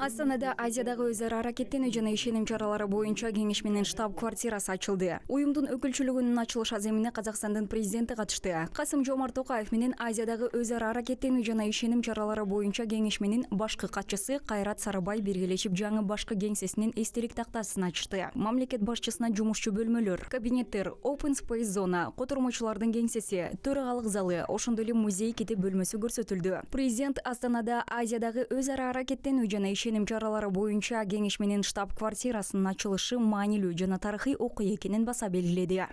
Астанада Азиядагы өз ара аракеттенүү жана ишеним чаралары боюнча кеңеш менен штаб-квартирасы ачылды. Уюмдун өкүлчүлүгүнүн ачылыш аземине Казакстандын президенти катышты. Касым-Жомарт Токаев менен Азиядагы өз ара аракеттенүү жана ишеним чаралары боюнча кеңеш менен башкы катчысы Кайрат Сарыбай биргелешип жаңы башкы кеңсесинин эстелик тактасын ачты. Мамлекет башчысына жумушчу бөлмөлөр, кабинеттер, open space зона, котормочулардын кеңсеси, төрагалык залы, ошондой эле музей китеп бөлмөсү көрсөтүлдү. Президент Астанада Азиядагы өз ара аракеттенүү жана ишеним чаралары боюнча кеңеш менен штаб-квартирасынын ачылышы маанилүү жана тарыхый окуя экенин баса белгиледи.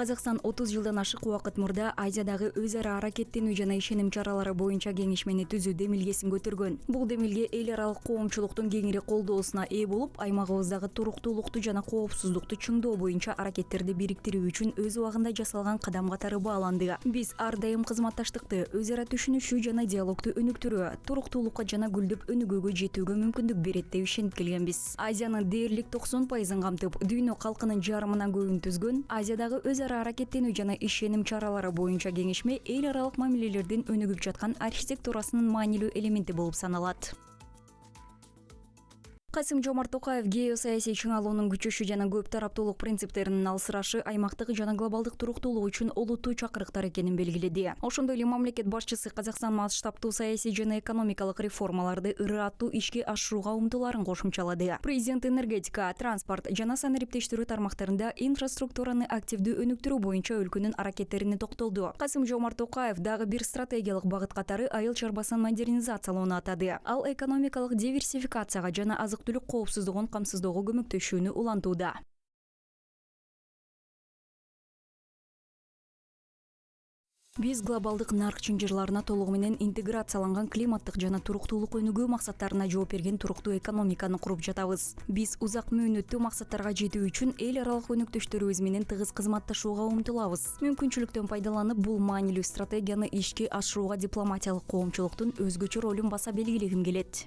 Казакстан 30 жылдан ашык убакыт мурда Азиядагы өз ара аракеттенүү жана ишеним чаралары боюнча кеңешмени түзүү демилгесин көтөргөн. Бул демилге эл аралык коомчулуктун кеңири колдоосуна ээ болуп, аймагыбыздагы туруктуулукту жана коопсуздукту чыңдоо боюнча аракеттерди бириктирүү үчүн өз убагында жасалган кадам катары бааланды. Биз ар дайым кызматташтыкты, өз ара түшүнүшүү жана диалогду өнүктүрүү, туруктуулукка жана гүлдүп өнүгүүгө жетүүгө мүмкүндүк берет деп ишенип келгенбиз. Азиянын дээрлик 90% камтып, дүйнө калкынын жарымынан көбүн түзгөн Азиядагы өз ара аракеттенүү жана ишеним чаралары боюнча кеңешме эл аралык мамилелердин өнүгүп жаткан архитектурасынын маанилүү элементи болуп саналат. Касым-Жомарт Токаев геосаясий чыңалуунун күчөшү жана көп тараптуулук принциптеринин алсырашы аймактык жана глобалдык туруктуулук үчүн олуттуу чакырыктар экенин белгиледи. Ошондой эле мамлекет башчысы Казакстан масштабтуу саясий жана экономикалык реформаларды ыраттуу ишке ашырууга умтулаарын кошумчалады. Президент энергетика, транспорт жана санариптештирүү тармактарында инфраструктураны активдүү өнүктүрүү боюнча өлкөнүн аракеттерине токтолду. Касым-Жомарт Токаев дагы бир стратегиялык багыт катары айыл чарбасын модернизациялоону атады. Ал экономикалык диверсификацияга жана түлүк коопсуздугун камсыздоого көмөктөшүүнү улантууда. Биз глобалдык нарк чынжырларына толугу менен интеграцияланган климаттык жана туруктуулук өнүгүү максаттарына жооп берген туруктуу экономиканы куруп жатабыз. Биз узак мөөнөттүү максаттарга жетүү үчүн эл аралык өнөктөштөрүбүз менен тыгыз кызматташууга умтулабыз. Мүмкүнчүлүктөн пайдаланып, бул маанилүү стратегияны ишке ашырууга дипломатиялык коомчулуктун өзгөчө ролун баса белгилегим келет.